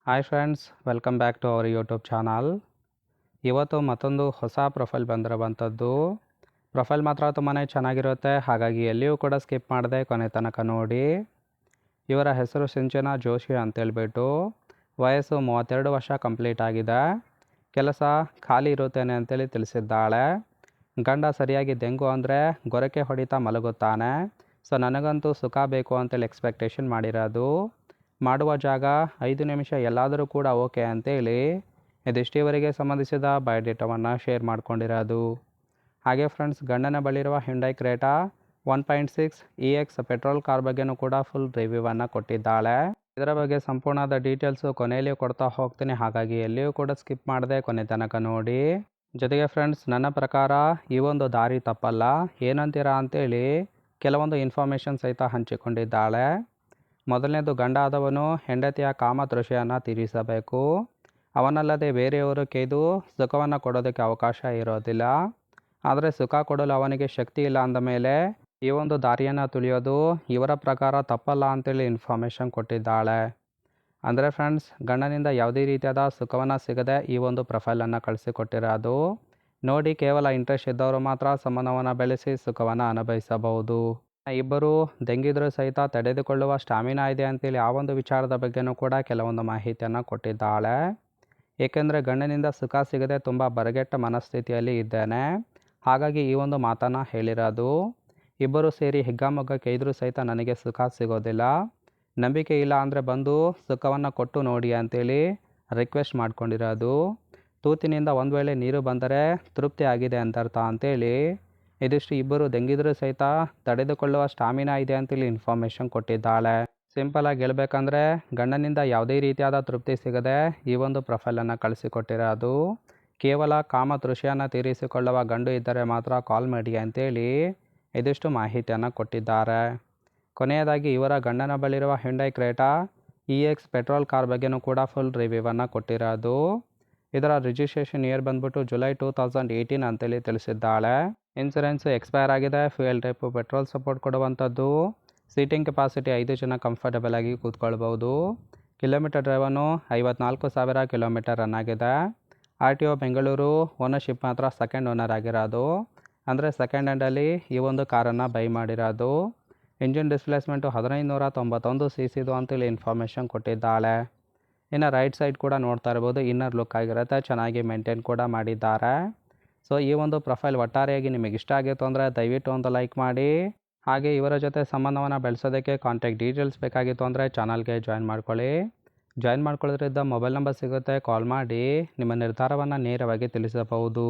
Hi friends, welcome back to our YouTube channel. ಇವತ್ತು ಮತ್ತೊಂದು ಹೊಸ ಪ್ರೊಫೈಲ್ ಬಂದಿರುವಂಥದ್ದು. ಪ್ರೊಫೈಲ್ ಮಾತ್ರ ತುಂಬಾ ಚೆನ್ನಾಗಿರುತ್ತೆ, ಹಾಗಾಗಿ ಎಲ್ಲಿಯೂ ಕೂಡ ಸ್ಕಿಪ್ ಮಾಡದೆ ಕೊನೆ ತನಕ ನೋಡಿ. ಇವರ ಹೆಸರು ಸಿಂಚನಾ ಜೋಶಿ ಅಂತೇಳ್ಬಿಟ್ಟು. ವಯಸ್ಸು 32 ವರ್ಷ ಕಂಪ್ಲೀಟ್ ಆಗಿದೆ. ಕೆಲಸ ಖಾಲಿ ಇರುತ್ತೇನೆ ಅಂತೇಳಿ ತಿಳಿಸಿದ್ದಾಳೆ. ಗಂಡ ಸರಿಯಾಗಿ ದೆಂಗು ಅಂದರೆ ಗೊರಕೆ ಹೊಡಿತಾ ಮಲಗುತ್ತಾನೆ. ಸೊ ನನಗಂತೂ ಸುಖ ಬೇಕು ಅಂತೇಳಿ ಎಕ್ಸ್ಪೆಕ್ಟೇಷನ್ ಮಾಡಿರೋದು. ಮಾಡುವ ಜಾಗ 5 ನಿಮಿಷ ಎಲ್ಲಾದರೂ ಕೂಡ ಓಕೆ ಅಂತೇಳಿ ಇದಿಷ್ಟೀವರೆಗೆ ಸಂಬಂಧಿಸಿದ ಬಯೋಡೇಟಾವನ್ನು ಶೇರ್ ಮಾಡ್ಕೊಂಡಿರೋದು. ಹಾಗೆ ಫ್ರೆಂಡ್ಸ್, ಗಂಡನ ಬಳಿರುವ Hyundai Creta 1.6 EX petrol car ಬಗ್ಗೆನೂ ಕೂಡ ಫುಲ್ ರಿವ್ಯೂವನ್ನು ಕೊಟ್ಟಿದ್ದಾಳೆ. ಇದರ ಬಗ್ಗೆ ಸಂಪೂರ್ಣವಾದ ಡೀಟೇಲ್ಸು ಕೊನೆಯಲ್ಲಿ ಕೊಡ್ತಾ ಹೋಗ್ತೀನಿ, ಹಾಗಾಗಿ ಎಲ್ಲಿಯೂ ಕೂಡ ಸ್ಕಿಪ್ ಮಾಡದೆ ಕೊನೆ ತನಕ ನೋಡಿ. ಜೊತೆಗೆ ಫ್ರೆಂಡ್ಸ್, ನನ್ನ ಪ್ರಕಾರ ಈ ಒಂದು ದಾರಿ ತಪ್ಪಲ್ಲ, ಏನಂತೀರಾ ಅಂತೇಳಿ ಕೆಲವೊಂದು ಇನ್ಫಾರ್ಮೇಷನ್ ಸಹಿತ ಹಂಚಿಕೊಂಡಿದ್ದಾಳೆ. ಮೊದಲನೇದು, ಗಂಡ ಆದವನು ಹೆಂಡತಿಯ ಕಾಮತೃಷೆಯನ್ನು ತೀರಿಸಬೇಕು. ಅವನಲ್ಲದೆ ಬೇರೆಯವರು ಕೇದು ಸುಖವನ್ನು ಕೊಡೋದಕ್ಕೆ ಅವಕಾಶ ಇರೋದಿಲ್ಲ. ಆದರೆ ಸುಖ ಕೊಡಲು ಅವನಿಗೆ ಶಕ್ತಿ ಇಲ್ಲ ಅಂದ ಮೇಲೆ ಈ ಒಂದು ದಾರಿಯನ್ನು ತುಳಿಯೋದು ಇವರ ಪ್ರಕಾರ ತಪ್ಪಲ್ಲ ಅಂತೇಳಿ ಇನ್ಫಾರ್ಮೇಷನ್ ಕೊಟ್ಟಿದ್ದಾಳೆ. ಅಂದರೆ ಫ್ರೆಂಡ್ಸ್, ಗಂಡನಿಂದ ಯಾವುದೇ ರೀತಿಯಾದ ಸುಖವನ್ನು ಸಿಗದೆ ಈ ಒಂದು ಪ್ರೊಫೈಲನ್ನು ಕಳಿಸಿಕೊಟ್ಟಿರೋದು. ನೋಡಿ, ಕೇವಲ ಇಂಟ್ರೆಸ್ಟ್ ಇದ್ದವರು ಮಾತ್ರ ಸಂಬಂಧವನ್ನು ಬೆಳೆಸಿ ಸುಖವನ್ನು ಅನುಭವಿಸಬಹುದು. ಇಬ್ಬರು ದೆಂಗಿದ್ರೂ ಸಹಿತ ತಡೆದುಕೊಳ್ಳುವ ಸ್ಟಾಮಿನಾ ಇದೆ ಅಂತೇಳಿ ಆ ಒಂದು ವಿಚಾರದ ಬಗ್ಗೆನೂ ಕೂಡ ಕೆಲವೊಂದು ಮಾಹಿತಿಯನ್ನು ಕೊಟ್ಟಿದ್ದಾಳೆ. ಏಕೆಂದರೆ ಗಂಡನಿಂದ ಸುಖ ಸಿಗದೆ ತುಂಬ ಬರಗೆಟ್ಟ ಮನಸ್ಥಿತಿಯಲ್ಲಿ ಇದ್ದೇನೆ, ಹಾಗಾಗಿ ಈ ಒಂದು ಮಾತನ್ನು ಹೇಳಿರೋದು. ಇಬ್ಬರು ಸೇರಿ ಹಿಗ್ಗಾಮುಗ್ಗಕ್ಕೆ ಇದ್ರೂ ಸಹಿತ ನನಗೆ ಸುಖ ಸಿಗೋದಿಲ್ಲ. ನಂಬಿಕೆ ಇಲ್ಲ ಅಂದರೆ ಬಂದು ಸುಖವನ್ನು ಕೊಟ್ಟು ನೋಡಿ ಅಂತೇಳಿ ರಿಕ್ವೆಸ್ಟ್ ಮಾಡ್ಕೊಂಡಿರೋದು. ತೂತಿನಿಂದ ಒಂದು ವೇಳೆ ನೀರು ಬಂದರೆ ತೃಪ್ತಿ ಆಗಿದೆ ಅಂತರ್ಥ ಅಂತೇಳಿ ಇದಿಷ್ಟು ಇಬ್ಬರು ದೆಂಗಿದ್ರೂ ಸಹಿತ ತಡೆದುಕೊಳ್ಳುವ ಸ್ಟಾಮಿನಾ ಇದೆ ಅಂತೇಳಿ ಇನ್ಫಾರ್ಮೇಷನ್ ಕೊಟ್ಟಿದ್ದಾಳೆ. ಸಿಂಪಲಾಗಿ ಹೇಳ್ಬೇಕಂದ್ರೆ, ಗಂಡನಿಂದ ಯಾವುದೇ ರೀತಿಯಾದ ತೃಪ್ತಿ ಸಿಗದೆ ಈ ಒಂದು ಪ್ರೊಫೈಲನ್ನು ಕಳಿಸಿಕೊಟ್ಟಿರೋದು. ಕೇವಲ ಕಾಮತೃಷಿಯನ್ನು ತೀರಿಸಿಕೊಳ್ಳುವ ಗಂಡು ಇದ್ದರೆ ಮಾತ್ರ ಕಾಲ್ ಮಾಡಿ ಅಂತೇಳಿ ಇದಿಷ್ಟು ಮಾಹಿತಿಯನ್ನು ಕೊಟ್ಟಿದ್ದಾರೆ. ಕೊನೆಯದಾಗಿ, ಇವರ ಗಂಡನ ಬಳಿರುವ Hyundai Creta EX petrol car ಬಗ್ಗೆನೂ ಕೂಡ ಫುಲ್ ರಿವ್ಯೂವನ್ನು ಕೊಟ್ಟಿರೋದು. ಇದರ ರಿಜಿಸ್ಟ್ರೇಷನ್ ಇಯರ್ ಬಂದ್ಬಿಟ್ಟು ಜುಲೈ 2018 ಅಂತೇಳಿ ತಿಳಿಸಿದ್ದಾಳೆ. ಇನ್ಸೂರೆನ್ಸ್ ಎಕ್ಸ್ಪೈರ್ ಆಗಿದೆ. ಫ್ಯೂಯಲ್ ಟೈಪು ಪೆಟ್ರೋಲ್ ಸಪೋರ್ಟ್ ಕೊಡುವಂಥದ್ದು. ಸೀಟಿಂಗ್ ಕೆಪಾಸಿಟಿ 5 ಜನ ಕಂಫರ್ಟಬಲ್ ಆಗಿ ಕೂತ್ಕೊಳ್ಬೋದು. ಕಿಲೋಮೀಟರ್ ಡ್ರೈವನ್ನು 54,000 ಕಿಲೋಮೀಟರ್ ರನ್ ಆಗಿದೆ. RTO ಬೆಂಗಳೂರು. ಓನರ್ಶಿಪ್ ಮಾತ್ರ ಸೆಕೆಂಡ್ ಓನರ್ ಆಗಿರೋದು, ಅಂದರೆ ಸೆಕೆಂಡ್ ಹ್ಯಾಂಡಲ್ಲಿ ಈ ಒಂದು ಕಾರನ್ನು ಬೈ ಮಾಡಿರೋದು. ಇಂಜಿನ್ ಡಿಸ್ಪ್ಲೇಸ್ಮೆಂಟು 1591 cc ಅಂತೇಳಿ ಇನ್ಫಾರ್ಮೇಷನ್ ಕೊಟ್ಟಿದ್ದಾಳೆ. ಇನ್ನು ರೈಟ್ ಸೈಡ್ ಕೂಡ ನೋಡ್ತಾ ಇರ್ಬೋದು, ಇನ್ನರ್ ಲುಕ್ ಆಗಿರುತ್ತೆ, ಚೆನ್ನಾಗಿ ಮೇಂಟೈನ್ ಕೂಡ ಮಾಡಿದ್ದಾರೆ. ಸೊ ಈ ಒಂದು ಪ್ರೊಫೈಲ್ ಒಟ್ಟಾರೆಯಾಗಿ ನಿಮಗೆ ಇಷ್ಟ ಆಗಿತ್ತು ಅಂದರೆ ದಯವಿಟ್ಟು ಒಂದು ಲೈಕ್ ಮಾಡಿ. ಹಾಗೆ ಇವರ ಜೊತೆ ಸಂಬಂಧವನ್ನು ಬೆಳೆಸೋದಕ್ಕೆ ಕಾಂಟ್ಯಾಕ್ಟ್ ಡೀಟೇಲ್ಸ್ ಬೇಕಾಗಿತ್ತು ಅಂದರೆ ಚಾನಲ್ಗೆ ಜಾಯಿನ್ ಮಾಡ್ಕೊಳ್ಳಿ. ಜಾಯಿನ್ ಮಾಡ್ಕೊಳ್ಳೋದ್ರಿಂದ ಮೊಬೈಲ್ ನಂಬರ್ ಸಿಗುತ್ತೆ, ಕಾಲ್ ಮಾಡಿ ನಿಮ್ಮ ನಿರ್ಧಾರವನ್ನು ನೇರವಾಗಿ ತಿಳಿಸಬಹುದು.